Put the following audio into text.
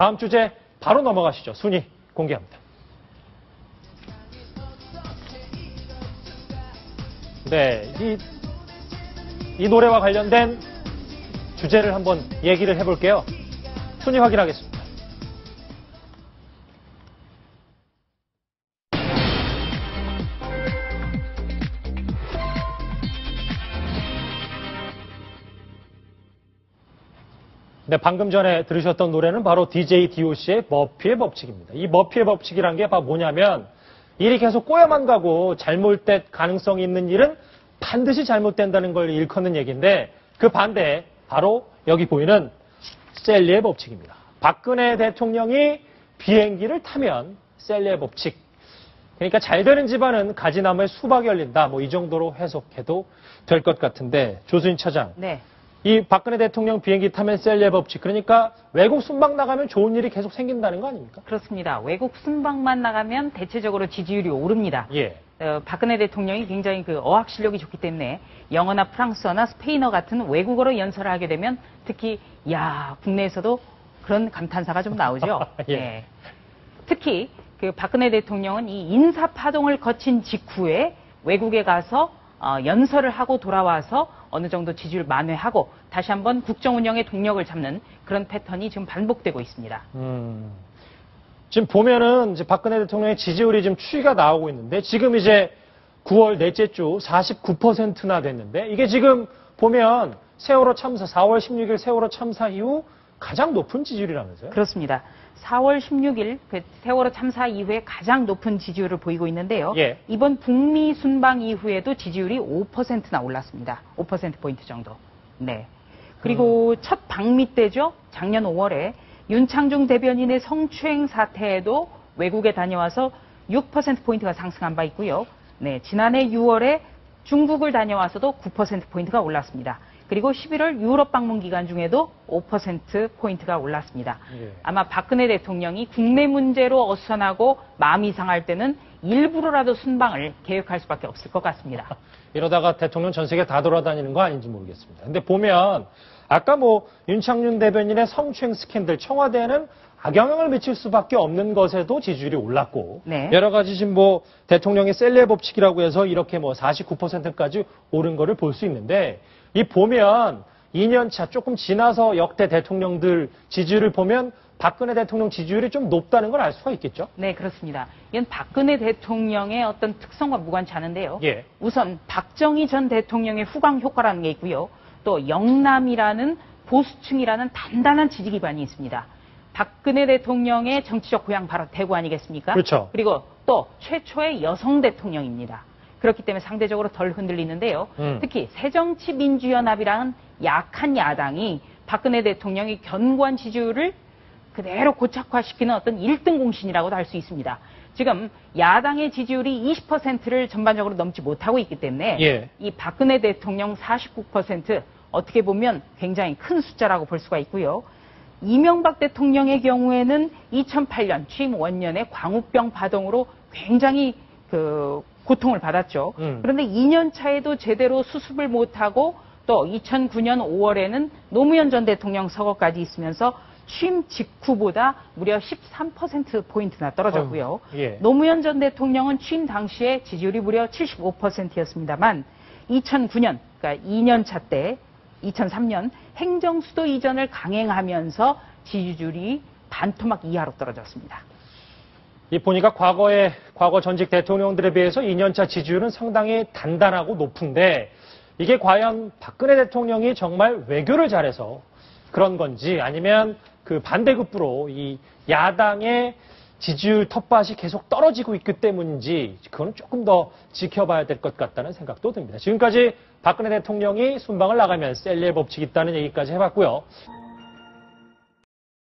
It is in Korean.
다음 주제 바로 넘어가시죠. 순위 공개합니다. 네, 이 노래와 관련된 주제를 한번 얘기를 해볼게요. 순위 확인하겠습니다. 네, 방금 전에 들으셨던 노래는 바로 DJ DOC의 머피의 법칙입니다. 이 머피의 법칙이란 게 바로 뭐냐면 일이 계속 꼬여만 가고 잘못될 가능성이 있는 일은 반드시 잘못된다는 걸 일컫는 얘기인데 그 반대에 바로 여기 보이는 셀리의 법칙입니다. 박근혜 대통령이 비행기를 타면 셀리의 법칙. 그러니까 잘 되는 집안은 가지나무에 수박이 열린다. 뭐 이 정도로 해석해도 될 것 같은데 조수진 차장. 네. 이 박근혜 대통령 비행기 타면 셀리의 법칙. 그러니까 외국 순방 나가면 좋은 일이 계속 생긴다는 거 아닙니까? 그렇습니다. 외국 순방만 나가면 대체적으로 지지율이 오릅니다. 예. 박근혜 대통령이 굉장히 어학 실력이 좋기 때문에 영어나 프랑스어나 스페인어 같은 외국어로 연설을 하게 되면 특히 국내에서도 그런 감탄사가 좀 나오죠. 예. 네. 특히 박근혜 대통령은 이 인사 파동을 거친 직후에 외국에 가서 연설을 하고 돌아와서 어느 정도 지지율 만회하고 다시 한번 국정 운영의 동력을 잡는 그런 패턴이 지금 반복되고 있습니다. 지금 보면은 이제 박근혜 대통령의 지지율이 지금 추이가 나오고 있는데 지금 이제 9월 넷째 주 49%나 됐는데 이게 지금 보면 세월호 참사 4월 16일 세월호 참사 이후 가장 높은 지지율이라면서요? 그렇습니다. 4월 16일 세월호 참사 이후에 가장 높은 지지율을 보이고 있는데요. 예. 이번 북미 순방 이후에도 지지율이 5%나 올랐습니다. 5%포인트 정도. 네. 그리고 첫 방미 때죠. 작년 5월에 윤창중 대변인의 성추행 사태에도 외국에 다녀와서 6%포인트가 상승한 바 있고요. 네. 지난해 6월에 중국을 다녀와서도 9%포인트가 올랐습니다. 그리고 11월 유럽 방문 기간 중에도 5%포인트가 올랐습니다. 예. 아마 박근혜 대통령이 국내 문제로 어수선하고 마음이 상할 때는 일부러라도 순방을 계획할 수밖에 없을 것 같습니다. 이러다가 대통령 전 세계 다 돌아다니는 거 아닌지 모르겠습니다. 근데 보면 아까 윤창준 대변인의 성추행 스캔들 청와대에는 악영향을 미칠 수밖에 없는 것에도 지지율이 올랐고 네. 여러 가지 지금 대통령의 셀리의 법칙이라고 해서 이렇게 49%까지 오른 거를 볼 수 있는데 이 보면 2년차 조금 지나서 역대 대통령들 지지율을 보면 박근혜 대통령 지지율이 좀 높다는 걸 알 수가 있겠죠? 네, 그렇습니다. 이건 박근혜 대통령의 어떤 특성과 무관치 않은데요. 예. 우선 박정희 전 대통령의 후광 효과라는 게 있고요. 또 영남이라는 보수층이라는 단단한 지지 기반이 있습니다. 박근혜 대통령의 정치적 고향 바로 대구 아니겠습니까? 그렇죠. 그리고 또 최초의 여성 대통령입니다. 그렇기 때문에 상대적으로 덜 흔들리는데요. 특히 새정치민주연합이라는 약한 야당이 박근혜 대통령의 견고한 지지율을 그대로 고착화시키는 어떤 1등 공신이라고도 할 수 있습니다. 지금 야당의 지지율이 20%를 전반적으로 넘지 못하고 있기 때문에 예. 이 박근혜 대통령 49% 어떻게 보면 굉장히 큰 숫자라고 볼 수가 있고요. 이명박 대통령의 경우에는 2008년 취임 원년에 광우병 파동으로 굉장히 고통을 받았죠. 그런데 2년 차에도 제대로 수습을 못하고 또 2009년 5월에는 노무현 전 대통령 서거까지 있으면서 취임 직후보다 무려 13%포인트나 떨어졌고요. 예. 노무현 전 대통령은 취임 당시에 지지율이 무려 75%였습니다만 2009년, 그러니까 2년 차 때 2003년 행정수도 이전을 강행하면서 지지율이 반토막 이하로 떨어졌습니다. 이 보니까 과거 전직 대통령들에 비해서 2년차 지지율은 상당히 단단하고 높은데 이게 과연 박근혜 대통령이 정말 외교를 잘해서 그런 건지 아니면 반대급부로 이 야당의 지지율 텃밭이 계속 떨어지고 있기 때문인지 그거는 조금 더 지켜봐야 될 것 같다는 생각도 듭니다. 지금까지 박근혜 대통령이 순방을 나가면 셀리의 법칙이 있다는 얘기까지 해봤고요.